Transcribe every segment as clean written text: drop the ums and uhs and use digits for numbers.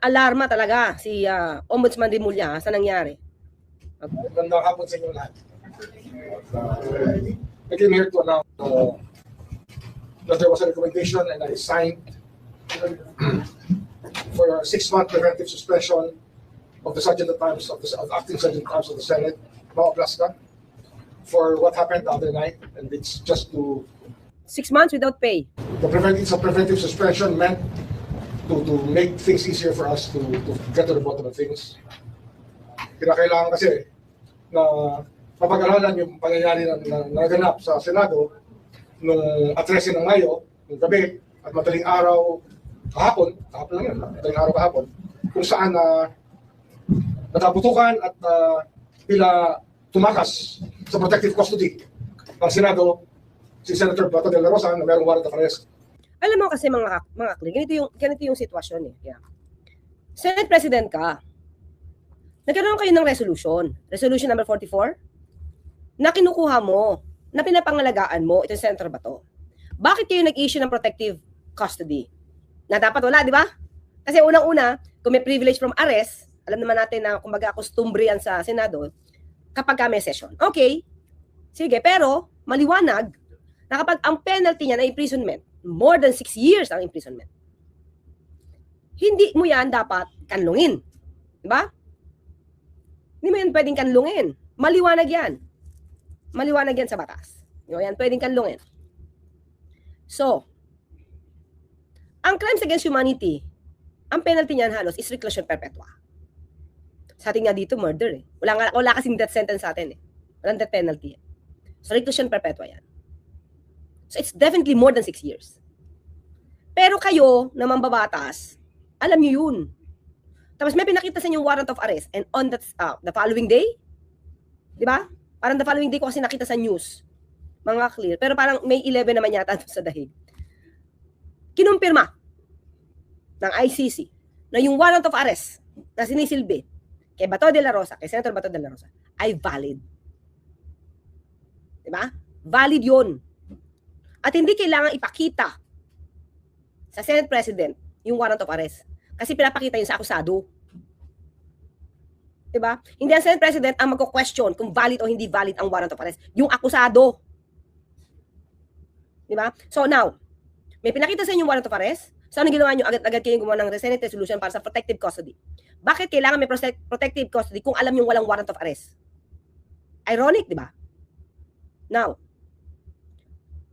na-alarma talaga si Ombudsman Rimulya sa nangyari. Okay. Magandang hapon sa inyo lahat. I came here to announce that there was a recommendation and I signed for a 6-month preventive suspension of the Sergeant at Arms of the Acting Sergeant at Arms of the Senate, Mao Blasca, for what happened the other night, and it's just to 6 months without pay. the preventive suspension meant to make things easier for us to get to the bottom of things. Kinakailangan kasi na mapag-aralan yung pangyayari na naganap sa Senado nung 13 ng Mayo, nung gabi, at madaling araw kahapon lang yun, madaling araw kahapon, kung saan nataputukan at pila tumakas sa protective custody ng Senado si Senator Bato de la Rosa na mayroong warrant of arrest. Alam mo kasi mga kli, ganito yung sitwasyon eh. Yeah. Senate President ka, nagkaroon kayo ng resolution number 44, na kinukuha mo, na pinapangalagaan mo, ito yung Senator Bato. Bakit kayo nag-issue ng protective custody? Na dapat wala, di ba? Kasi unang-una, kung may privilege from arrest, alam naman natin na kumbaga customary yan sa Senado, kapag may session. Okay, sige, pero maliwanag na kapag ang penalty niya na imprisonment, more than 6 years ang imprisonment, hindi mo yan dapat kanlungin. Di ba? Hindi mo yan pwedeng kanlungin. Maliwanag yan. Maliwanag yan sa batas. Yan pwedeng kanlungin. So, ang crimes against humanity, ang penalty niyan halos is reclusion perpetua. Sa atin nga dito, murder eh. Wala kasing death sentence sa atin eh. Walang death penalty. So, reclusion perpetua yan. So, it's definitely more than 6 years. Pero kayo, na mambabatas, alam nyo yun. Tapos may pinakita sa inyo warrant of arrest and on that, the following day, di ba? Parang the following day ko kasi nakita sa news, mga clear. Pero parang May 11 naman yata sa dahig. Kinumpirma ng ICC na yung warrant of arrest na sinisilbi kay Bato de la Rosa, kay Senator Bato de la Rosa, ay valid. Di ba? Valid yun. At hindi kailangan ipakita sa Senate President yung warrant of arrest. Kasi pinapakita yun sa akusado. Diba? Hindi ang Senate President ang magko-question kung valid o hindi valid ang warrant of arrest. Yung akusado. Diba? So now, may pinakita sa inyo yung warrant of arrest. So ano ginawa nyo? Agad-agad kayong gumawa ng Senate resolution para sa protective custody. Bakit kailangan may protective custody kung alam yung walang warrant of arrest? Ironic, diba? Now,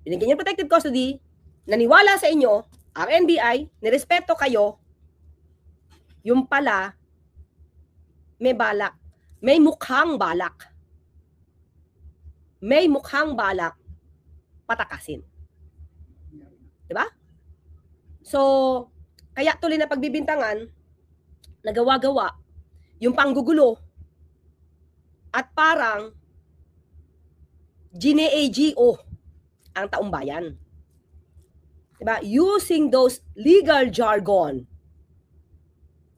binigyan yung protective custody, naniwala sa inyo, ang NBI, nirespeto kayo, yung pala, may balak. May mukhang balak. May mukhang balak patakasin. Diba? So, kaya tuloy na pagbibintangan, nagawa-gawa, yung panggugulo, at parang GNAGO ang taong bayan. Diba? Using those legal jargon.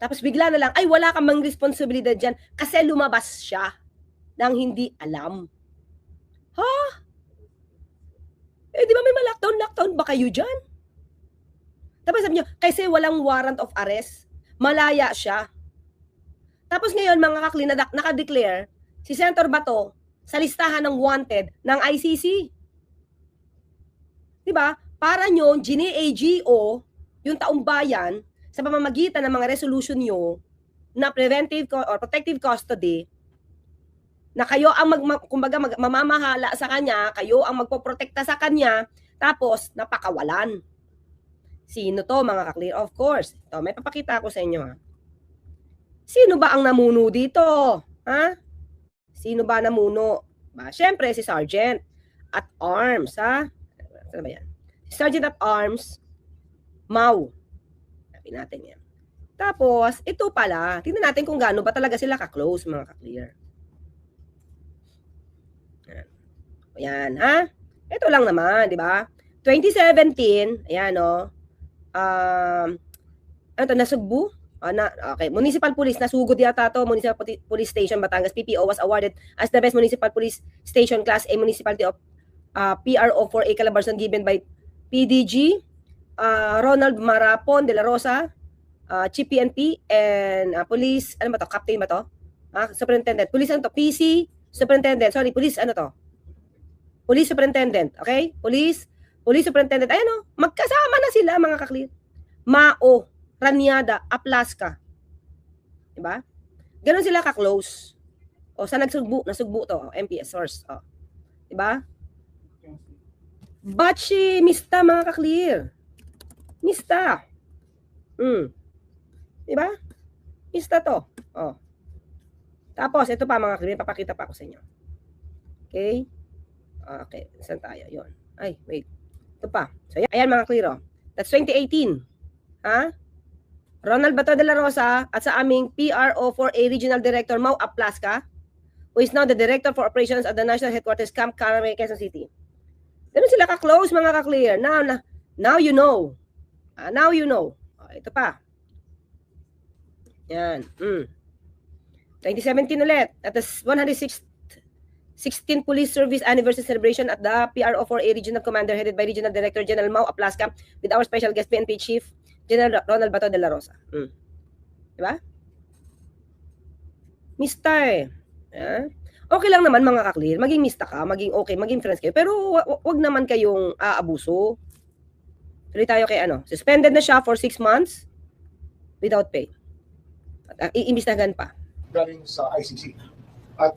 Tapos bigla na lang, ay wala kang mang responsibilidad dyan kasi lumabas siya nang hindi alam. Ha? Eh di ba may ma-lockdown ba kayo dyan? Tapos sabi nyo, kasi walang warrant of arrest, malaya siya. Tapos ngayon mga kakli, nakadeclare si Senator Bato sa listahan ng wanted ng ICC. Diba? Para nyo, GNAGO, yung taong bayan, sa pamamagitan ng mga resolution nyo na preventive or protective custody, na kayo ang mamamahala sa kanya, kayo ang magpoprotekta sa kanya, tapos napakawalan. Sino to mga kaklear? Of course. Ito, may papakita ko sa inyo. Ha? Sino ba ang namuno dito? Ha? Sino ba namuno? Siyempre, si Sergeant at Arms. Ha? Ano ba yan? Si Sergeant at Arms, Mau. Sabi natin yan. Tapos, ito pala, tingnan natin kung gaano ba talaga sila ka-close, mga ka-clear. Ayan, ha? Ito lang naman, di ba? 2017, ayan, o. Ano to, nasugbu? Okay, Municipal Police, nasugod yata to, Municipal Police Station, Batangas, PPO was awarded as the best Municipal Police Station Class A Municipality of PRO for A Calabarzon given by PDG, Ronald Marapon de la Rosa, Chief PNP and police, ano ba to? Captain ba to? Superintendent. Police ano to? PC, superintendent. Sorry, police ano to? Police superintendent. Okay? Police superintendent. Ayan o, magkasama na sila mga kaklir. Mao, Raniada, Aplaska. Diba? Ganon sila ka-close. O, sa nasugbo to, MPS source. O. Diba? Bachi, mista mga kaklir. Mista. Diba? Mista to. O. Tapos, ito pa mga kaklir, papakita pa ako sa inyo. Okay? Okay, saan tayo? Yun. Ay, wait. Ito pa. So, ayan mga kaklir. That's 2018. Ha? Ronald Bato de la Rosa at sa aming PRO4A Regional Director Mau Aplaska, who is now the Director for Operations at the National Headquarters Camp Carame, Quezon City. Ganun sila ka-close mga ka-clear. Now you know. Now you know. Ito pa. Yan. 2017 ulit. At the 116th Police Service Anniversary Celebration at the PRO4A Regional Commander headed by Regional Director General Mau Aplaska with our special guest PNP Chief General Ronald Bato de la Rosa. Diba? Mista eh. Okay lang naman mga kaklir, maging mista ka, maging okay, maging friends kayo, pero wag naman kayong aabuso. Tuloy tayo kay ano, suspended na siya for 6 months without pay. At iimbestigahan pa. Galing sa ICC. At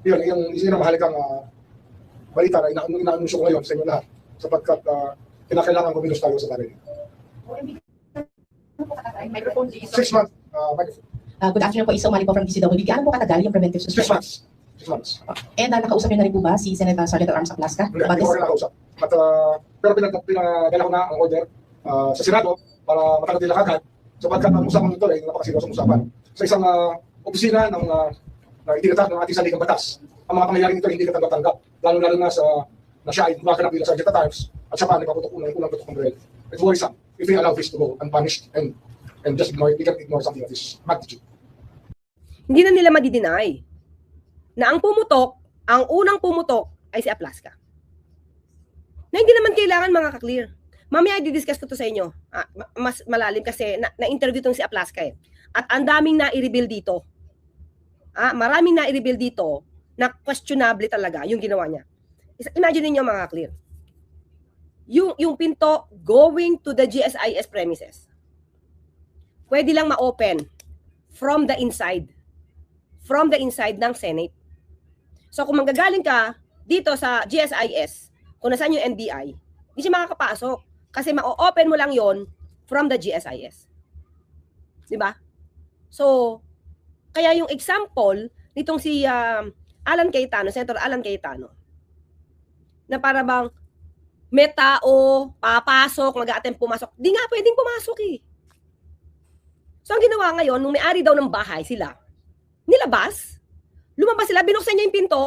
yun, yung isa na mahalagang balita na ina-anunsyo ko ngayon sa inyo lahat sapagkat kinakailangan kumilos tayo sa baril. 6 months. Good afternoon po, Isa Umali po from DCWB. Ano po katagal yung preventive 6 suspension? 6 months. And nakausap niyo na rin po ba si Senator Sergeant at Arms Aplaska? Hindi ko rin nakausap. Pero pinadala ko na ang order sa Senado para matagal nila kagad sapagkat ang usapang ito ay napakasiryosong usapan. Sa isang opisina na itinatak ng ating saligang batas, ang mga pangyayaring ito hindi katanggap-tanggap. Lalo-lalo na na siya ay gumaganap bilang Sergeant at Arms at siya pa nagpaputok ng unang putok ng baril. It's worrisome if we allow this to go unpunished and just ignore something of this magnitude. Hindi na nila madideny na ang unang pumutok ay si Aplaska. Na hindi naman kailangan mga ka-clear. Mamaya i-discuss ko to sa inyo. Mas malalim kasi na-interview tong si Aplaska eh. At ang daming na-i-reveal dito. Maraming na-i-reveal dito na questionable talaga yung ginawa niya. Imagine niyo mga ka-clear. Yung pinto going to the GSIS premises. Pwede lang ma-open from the inside ng Senate. So kung manggagaling ka dito sa GSIS, kung nasaan yung NBI, hindi siya makakapasok kasi ma-open mo lang yon from the GSIS. Diba? So, kaya yung example nitong si Senator Alan Cayetano, na para bang may tao, papasok, mag-a-attempt pumasok, di nga pwedeng pumasok eh. So ang ginawa ngayon, nung may-ari daw ng bahay sila, nilabas, lumabas sila, binuksan niya yung pinto,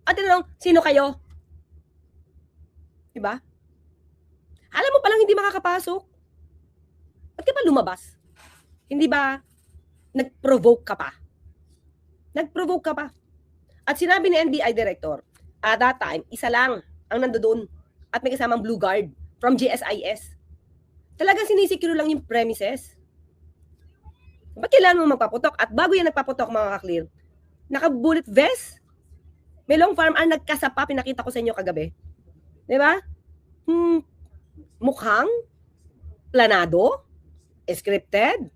at tinanong, sino kayo? Diba? Alam mo palang hindi makakapasok. Ba't ka pa lumabas? Hindi ba nag-provoke ka pa? Nag-provoke ka pa. At sinabi ni NBI Director, at that time, isa lang ang nandoon at may kasamang blue guard from GSIS. Talagang sinisecure lang yung premises. Ba't kailangan mo magpaputok? At bago yan nagpaputok mga ka-clear, naka-bullet vest, may long farm arm, nagkasapa, pinakita ko sa inyo kagabi. Diba? Mukhang planado, scripted.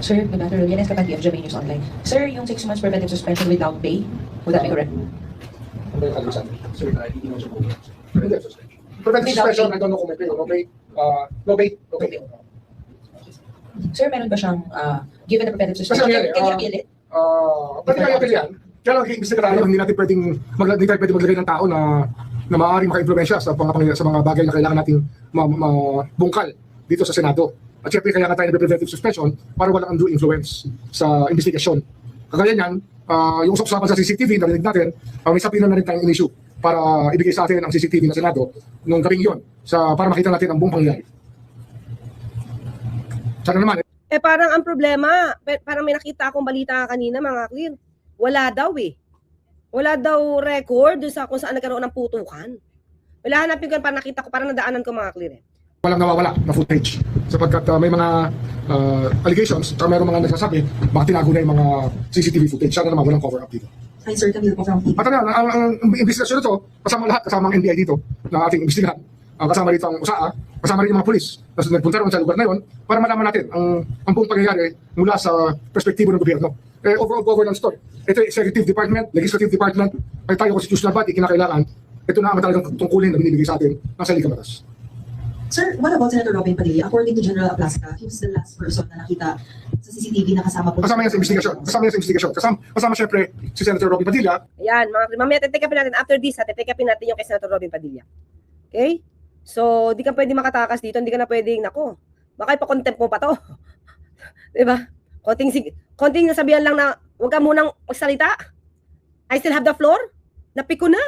Sir, good afternoon. Yan is Kapag FJB News Online. Sir, yung 6 months preventive suspension without pay, would that be correct? Ano yung kalimutan? Sir, hindi mo siya po. Preventive suspension. Preventive suspension, I don't know kung may pay or no pay. No pay. Okay. Sir, meron ba siyang given the preventive suspension? Kasi Can you appeal it? Pwede kaya appeal yan. Kaya lang, imbestiga tayo, hindi natin pwedeng maglagay ng tao na maaaring maka-impluwensya sa mga bagay na kailangan nating mabungkal dito sa Senado. At syempre, kaya nga tayo nag-preventive suspension para walang undue influence sa investigasyon. Kagaya niyan, yung usapan sa CCTV, narinig natin, may sabihin na rin tayong in-issue para ibigay sa atin ang CCTV ng Senado nung gabing yun para makita natin ang buong pangyayari. Sana naman. Parang ang problema, parang may nakita akong balita kanina mga clear. Wala daw eh. Wala daw record kung saan nagkaroon ng putukan. Wala hanapin ko, parang nakita ko, parang nadaanan ko mga clear eh. walang nawawala na footage. Sapagkat may mga allegations or mayroong mga nagsasabi, baka tinago na yung mga CCTV footage. Sana naman walang cover up dito. Hi, sir. Camille po from TV. At ano, ang investigasyon nito, kasama lahat, kasama ang NBI dito na ating imbestigahan. Kasama rito ang USAA, kasama rin yung mga polis na nagpunta rin sa lugar na yun para malaman natin ang buong pangyayari mula sa perspektibo ng gobyerno. Overall governance story. Ito yung Executive Department, Legislative Department, ay tayo constitutional body, kinakailangan. Ito na ang talagang tungkulin na binibigay sa atin ng saligang batas. Sir, what about Senator Robin Padilla? According to General Aplasca, he was the last person na nakita sa CCTV na kasama po. Kasama yan sa investigasyon. Kasama syempre si Senator Robin Padilla. Ayan, mamaya titikapin natin. After this, titikapin natin yung kay Senator Robin Padilla. Okay? So, di ka pwede makatakas dito. Hindi ka na pwedeng, nako, baka ipa-contempt mo pa to. Diba? Konting nasabihan lang na huwag ka munang magsalita. I still have the floor. Napik ko na.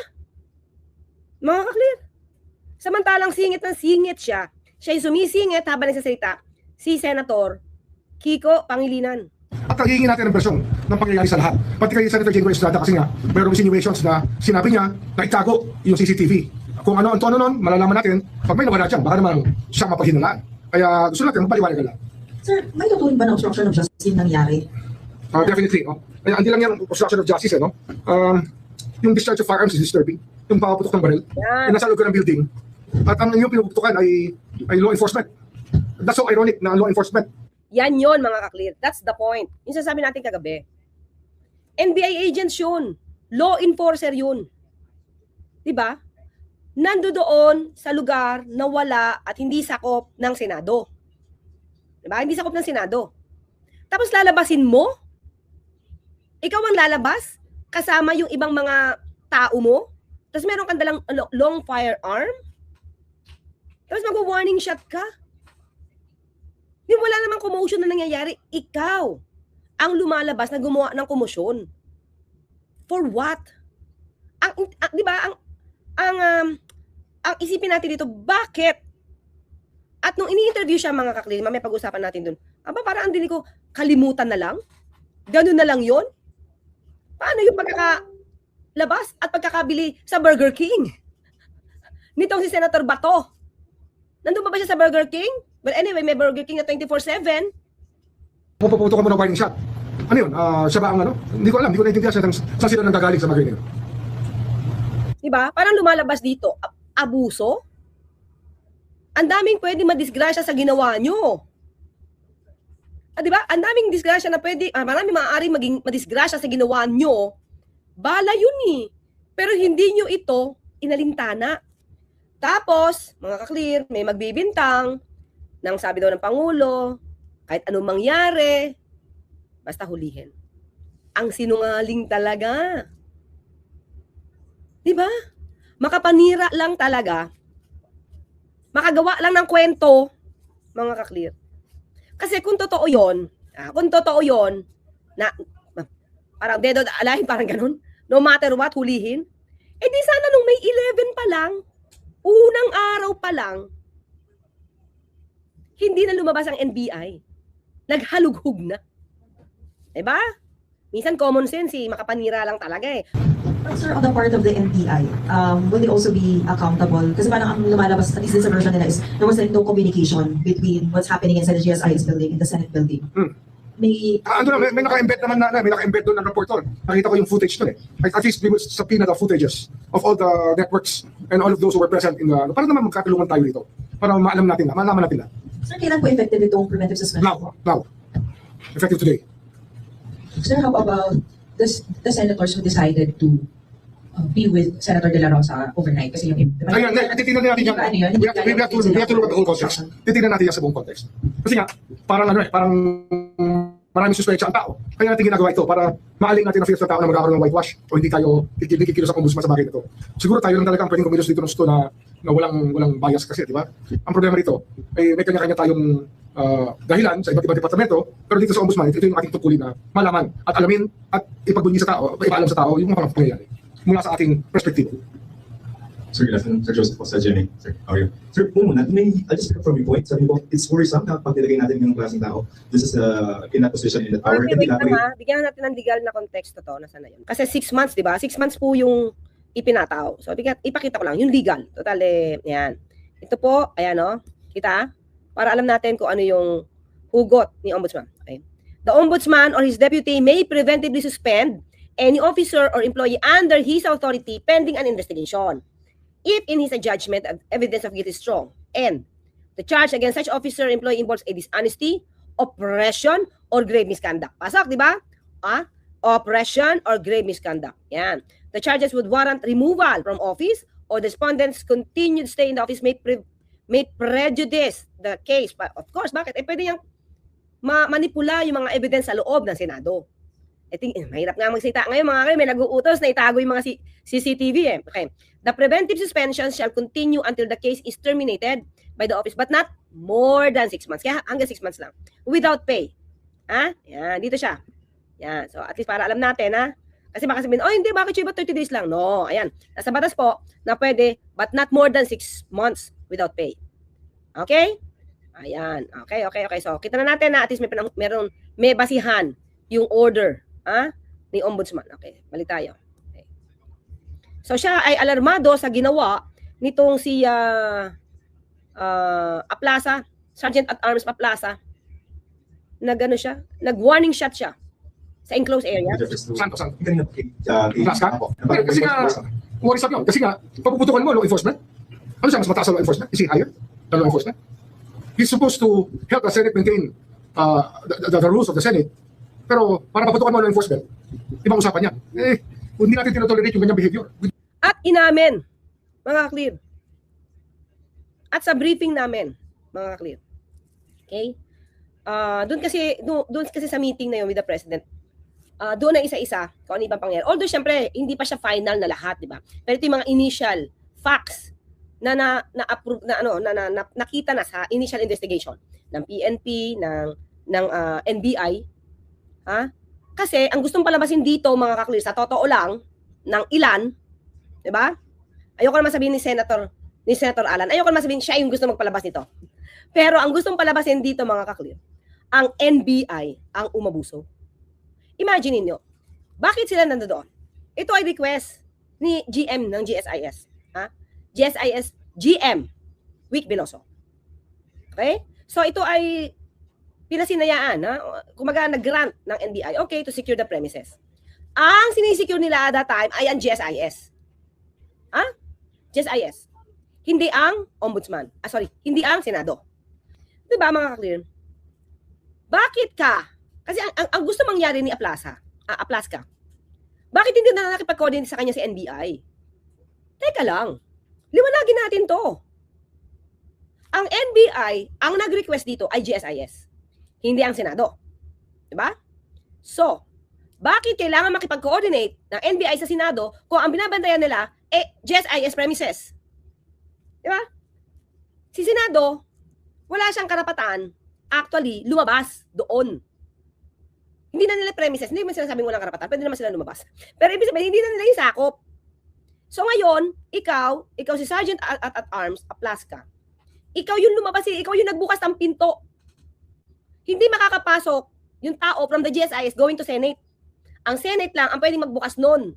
Mga ka-clear. Samantalang singit ng singit siya. Siya yung sumisingit habang nagsasalita. Si Senator Kiko Pangilinan. At hihingin natin ang bersyon ng pangyayari sa lahat. Pati kay Senator Jengo Estrada kasi nga mayroong insinuations na sinabi niya na itago yung CCTV. Kung ano ang tono nun, malalaman natin. Pag may nawala dyan, baka naman siya mapaghinulaan. Kaya gusto natin magpaliwanag lang. Sir, may tutuloy ba na obstruction of justice yung nangyari? Definitely. No? Kaya hindi lang yan obstruction of justice. No? Yung discharge of firearms is disturbing. Yung papaputok ng baril. Yan. Nasa loob ng building. At ang inyong pinuputukan ay law enforcement. That's so ironic na law enforcement. Yan yon mga ka-clear. That's the point. Yung sasabi natin kagabi. NBI agents yun. Law enforcer yun. Diba? Nando doon sa lugar na wala at hindi sakop ng Senado. Diba? Hindi sakop ng Senado. Tapos lalabasin mo? Ikaw ang lalabas? Kasama yung ibang mga tao mo? Tapos meron kang dalang long firearm? Tapos mag-warning shot ka? Yung wala namang commotion na nangyayari, ikaw ang lumalabas na gumawa ng komosyon. For what? Di ba, ang isipin natin dito, bakit? At nung ini-interview siya mga kakli, mamaya pag-usapan natin dun, parang ang dinig ko, kalimutan na lang? Ganun na lang yon? Paano yung pagkakalabas at pagkakabili sa Burger King? Nitong si Senator Bato. Nandun ba siya sa Burger King? But anyway, may Burger King na 24/7. Puputukan mo ng warning shot. Ano yun? Siya ba ang ano? Hindi ko alam. Hindi ko naintindihan saan sila nanggagaling sa bagay nila. Diba? Parang lumalabas dito. Abuso? Ang daming pwede madisgrasya sa ginawa nyo. Diba? Ang daming disgrasya na pwede, maraming maaaring maging madisgrasya sa ginawa nyo. Bala yun eh. Pero hindi nyo ito inalintana. Tapos, mga ka-clear, may magbibintang nang sabi daw ng Pangulo, kahit anong mangyari, basta hulihin. Ang sinungaling talaga. Diba? Makapanira lang talaga. Makagawa lang ng kwento, mga ka-clear. Kasi kung totoo yon, na parang dead or alive, parang ganun, no matter what, hulihin, di sana nung May 11 pa lang, unang araw pa lang, hindi na lumabas ang NBI. Naghalughog na. Diba? Minsan common sense, makapanira lang talaga eh. But sir, on the part of the NBI, will they also be accountable? Kasi parang ang lumalabas, at least sa version nila is, there was like no communication between what's happening inside the GSIS building and the Senate building. May naka-embed naman may naka-embed doon ng reporter. Nakita ko yung footage doon eh. At least we will subpoena the footages of all the networks and all of those who were present in the, para naman magkatulungan tayo dito. Para malaman natin na. Sir, kailan po effective itong preventive suspension? Now. Effective today. Sir, how about the senators who decided to be with Senator De La Rosa overnight? Kasi yung... Ayun, titignan natin yan. We have to look at the whole context. Titignan natin yan sa buong context. Kasi nga, parang maraming suspecha ang tao. Kaya natin ginagawa ito para maaling natin ang fears ng tao na magkakaroon ng whitewash o hindi tayo kikilos sa ombudsman sa bagay nito. Siguro tayo lang talaga ang pwedeng kumilos dito ng gusto na walang bias kasi, di ba? Ang problema dito, may kanya-kanya tayong dahilan sa iba't ibang departamento, pero dito sa ombudsman, ito yung ating tungkulin na malaman at alamin at ipagbunyi sa tao, ipaalam sa tao yung mga pangyayari mula sa ating perspektibo. Sir, good afternoon. Sir Joseph sa Jenny. Sir, how are you? Sir, I'll just pick up from your point. Sabi ko, it's worrisome na pag nilagay natin yung klaseng tao. This is in that position in the tower. Okay, wait lang bigyan natin ng legal na konteksto to. Nasaan na yun? Kasi 6 months, di ba? 6 months po yung ipinataw. So, ipakita ko lang. Yung legal. Total, yan. Ito po, ayan o. Kita? Para alam natin kung ano yung hugot ni Ombudsman. Okay? The Ombudsman or his deputy may preventively suspend any officer or employee under his authority pending an investigation, if in his judgment evidence of guilt is strong, and the charge against such officer or employee involves a dishonesty, oppression, or grave misconduct. Pasok, di ba? Oppression or grave misconduct. Yan. The charges would warrant removal from office or the respondent's continued stay in the office may prejudice the case. But of course, bakit? Pwede niyang manipula yung mga evidence sa loob ng Senado. Mahirap nga magsalita ngayon mga may nag-uutos na itago yung mga CCTV eh. Okay. The preventive suspension shall continue until the case is terminated by the office but not more than 6 months. Kaya hanggang 6 months lang. Without pay. Yan, dito siya. Yan. So at least para alam natin kasi baka sabihin, hindi, bakit siya ba 30 days lang? No, ayan. Nasa batas po na pwede but not more than 6 months without pay. Okay? Ayan. Okay. So kita na natin na at least may basihan yung order ni Ombudsman. Okay, balik tayo. Okay. So siya ay alarmado sa ginawa nitong si Aplasa, Sergeant at Arms Aplasa. Nag-warning shot siya sa enclosed area. Saan? Class ka? Kasi nga, worries up yun. Kasi nga, papuputukan mo law enforcement. Ano siya, mas mataas sa law enforcement? Is he higher than law enforcement? He's supposed to help the Senate maintain the rules of the Senate. Pero para paputukan mo law enforcement, ibang usapan yan. Hindi natin tinotolerate yung ganyang behavior. At inamin, mga clear. At sa briefing namin, mga clear. Okay? Doon kasi sa meeting na yun with the President, doon na isa-isa kung ano ibang pangyayari. Although, syempre, hindi pa siya final na lahat, di ba? Pero ito yung mga initial facts na nakita na sa initial investigation ng PNP, ng NBI. Kasi ang gustong palabasin dito, mga kaklir, sa totoo lang, ng ilan, di ba? Ayoko naman sabihin ni Senator Alan, ayoko naman sabihin siya yung gusto magpalabas nito. Pero ang gustong palabasin dito, mga kaklir, ang NBI ang umabuso. Imagine niyo, bakit sila nandoon? Ito ay request ni GM ng GSIS. GSIS GM, Vic Veloso. Okay? So ito ay pinasinayaan, kumaga nag-grant ng NBI, okay, to secure the premises. Ang sinisecure nila at that time ay ang GSIS. GSIS. Hindi ang Ombudsman. Hindi ang Senado. Diba mga kaklir? Bakit ka? Kasi ang gusto mangyari ni Aplaska, bakit hindi na nakipag-coordinate sa kanya si NBI? Teka lang. Liwanagin natin to. Ang NBI, ang nag-request dito ay GSIS. Hindi ang Senado. Diba? So, bakit kailangan makipag-coordinate ng NBI sa Senado kung ang binabantayan nila GSIS premises? Diba? Si Senado, wala siyang karapatan actually lumabas doon. Hindi na nila premises, hindi naman sila sabing walang karapatan, pwede naman sila lumabas. Pero ibig sabihin, hindi na nila yung sakop. So ngayon, ikaw si Sergeant at Arms, Aplaska, ikaw yung lumabas, ikaw yung nagbukas ng pinto. Hindi makakapasok yung tao from the GSIS going to Senate. Ang Senate lang ang pwedeng magbukas nun.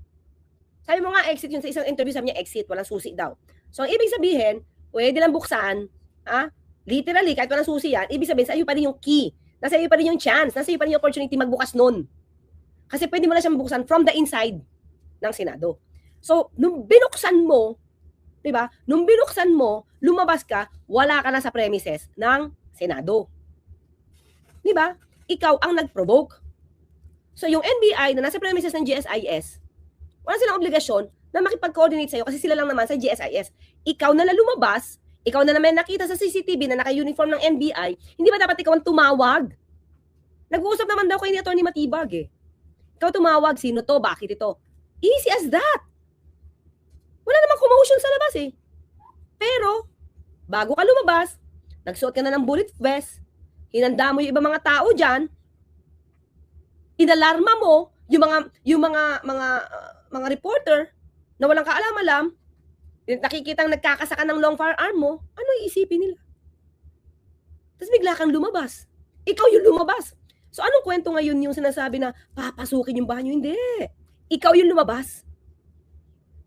Sabi mo nga, exit yun sa isang interview, sabi niya, exit, walang susi daw. So ang ibig sabihin, pwede lang buksan, literally, kahit walang susi yan, ibig sabihin, sa iyo pa rin yung key. Nasa iyo pa rin yung chance, nasa iyo pa rin yung opportunity magbukas nun. Kasi pwede mo na siyang buksan from the inside ng Senado. So, nung binuksan mo, diba? Nung binuksan mo, lumabas ka, wala ka na sa premises ng Senado. Diba? Ikaw ang nag-provoke. So, yung NBI na nasa premises ng GSIS, wala silang obligasyon na makipag-coordinate sa'yo kasi sila lang naman sa GSIS. Ikaw na lumabas, ikaw na naman nakita sa CCTV na naka-uniform ng NBI, hindi ba dapat ikaw ang tumawag? Nag-uusap naman daw kayo ni Atty. Matibag eh. Ikaw tumawag, sino to, bakit ito? Easy as that. Wala namang commotion sa labas eh. Pero, bago ka lumabas, nagsuot ka na ng bullet vest, hinanda mo yung ibang mga tao dyan, inalarma mo yung mga reporter na walang kaalam-alam, nakikitang nagkakasaka ng long firearm mo, ano iisipin nila? Tapos bigla kang lumabas. Ikaw yung lumabas. So anong kwento ngayon yung sinasabi na papasukin yung bahay nyo? Hindi. Ikaw yung lumabas.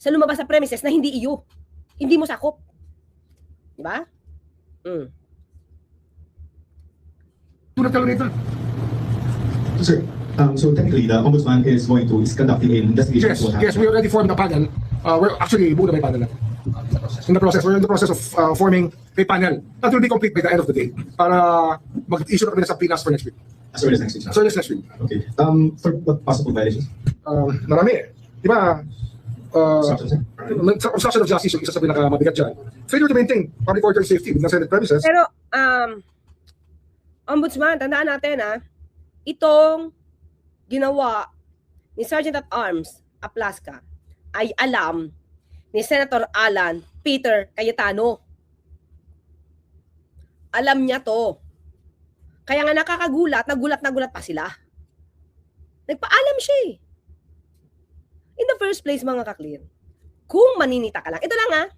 Lumabas sa premises na hindi iyo. Hindi mo sakop. Diba? couldn't tell later. Sir, so technically, the ombudsman is conducting an investigation. Yes, into what yes, we already formed a panel. We're actually, buo na may panel na. We're in the process of forming a panel that will be complete by the end of the day para mag-issue na kami ng subpoenas for next week. As early as next week. So next week. Okay. For what possible violations? Marami eh. Di ba? Obstruction, sir? Obstruction of justice yung isa sa pinakamabigat dyan. Failure to maintain public order and safety within Senate premises. Pero, Ombudsman, tandaan natin itong ginawa ni Sergeant at Arms Aplaska ay alam ni Senator Alan Peter Cayetano. Alam niya to. Kaya nga nakakagulat, nagulat pa sila. Nagpaalam siya eh. In the first place, mga ka-clear, kung maninita ka lang, ito lang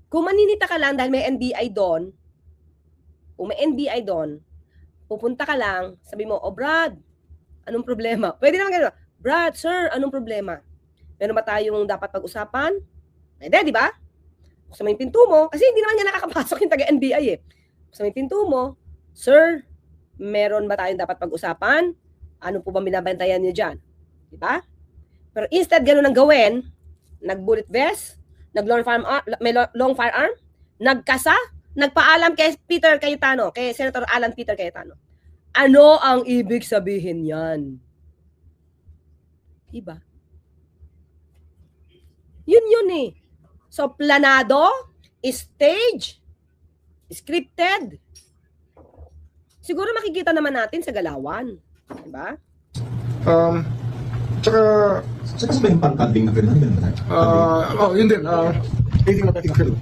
kung maninita ka lang dahil may NBI doon, kung may NBI doon, pupunta ka lang, sabi mo, oh Brad, anong problema? Pwede naman gano'n, Brad, sir, anong problema? Meron ba tayong dapat pag-usapan? Pwede, di ba? Buksan mo yung pinto mo, kasi hindi naman niya nakakapasok yung taga-NBI eh. Buksan mo yung pinto mo, sir, meron ba tayong dapat pag-usapan? Ano po ba binabantayan niyo dyan? Di ba? Pero instead gano'n ang gawin, nag-bullet vest, may long firearm, nagkasa, nagpaalam kay Peter Cayetano, kay Senator Alan Peter Cayetano. Ano ang ibig sabihin yan? Diba? Yun eh. So, planado, stage, scripted. Siguro makikita naman natin sa galawan. Diba? Tsaka, So, kasi ba yung pang-cuddling na gano'n? yun din, anything na petting offender.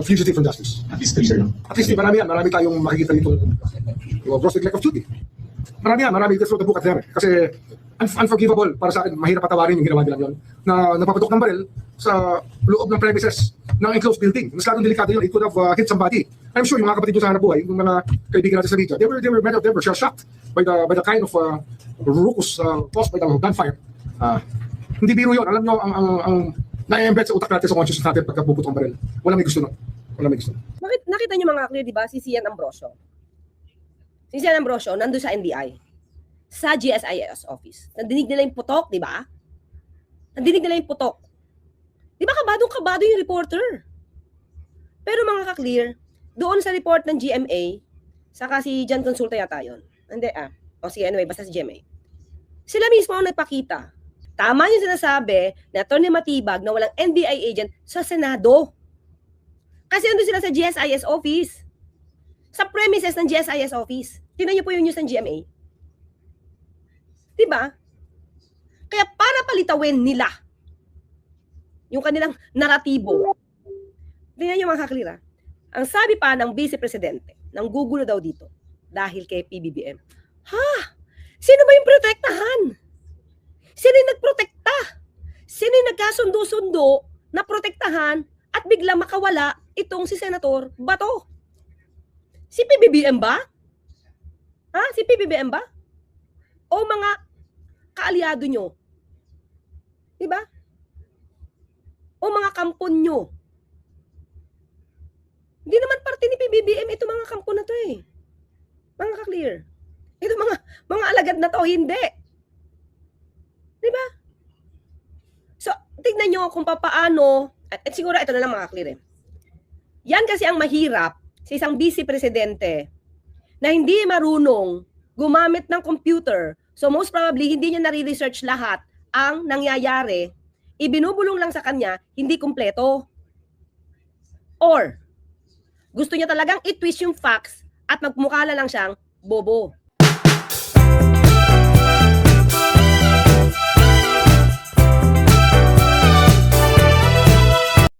Fugitive from justice. At least 3, sir, no? At least marami tayong makikita dito gross neglect of duty. Marami dito through the book at there. Kasi unforgivable para sa akin, mahirap patawarin yung ginawa nila yun, na nagpapatok ng baril sa loob ng premises ng enclosed building. Mas lalong delikado yun, it could have hit somebody. I'm sure yung mga kapatid nyo sa hanap buhay, yung mga kaibigan natin sa media, they were shocked by the kind of ruckus caused by the gunfire. Hindi biro yun. Alam nyo, ang na-embed sa utak natin, sa consciousness natin pagka puputong baril. Walang may gusto nun. Nakita nyo mga clear, di ba? Si Sian Ambrosio. Si Sian Ambrosio, nandun sa NBI. Sa GSIS office. Nandinig nila yung putok, di ba? Nandinig nila yung putok. Di ba kabadong-kabado yung reporter? Pero mga ka-clear, doon sa report ng GMA, saka si John Consulta yata yun. Hindi O sige, anyway, basta si GMA. Sila mismo ang nagpakita. Tama yung sinasabi na Atty. Matibag na walang NBI agent sa Senado. Kasi nandun sila sa GSIS office. Sa premises ng GSIS office. Tingnan niyo po yung news ng GMA. Diba? Kaya para palitawin nila yung kanilang naratibo. Tingnan niyo mga kaklira. Ang sabi pa ng Vice Presidente, nang gugulo daw dito dahil kay PBBM. Sino ba yung protektahan? Sino yung nagprotekta? Sino yung nagkasundo-sundo na protektahan at bigla makawala itong si Senator Bato? Si PBBM ba? Si PBBM ba? O mga kaalyado nyo? Diba? O mga kampon nyo? Hindi naman parte ni PBBM ito mga kampon na to eh. Mga ka-clear. Ito mga alagad na to, hindi. Diba? So, tignan nyo kung paano, at siguro ito na lang mga clear eh. Yan kasi ang mahirap sa isang vice presidente na hindi marunong gumamit ng computer. So most probably, hindi niya nare-research lahat ang nangyayari. Ibinubulong lang sa kanya, hindi kumpleto. Or, gusto niya talagang i-twist yung facts at magmukha lang siyang bobo.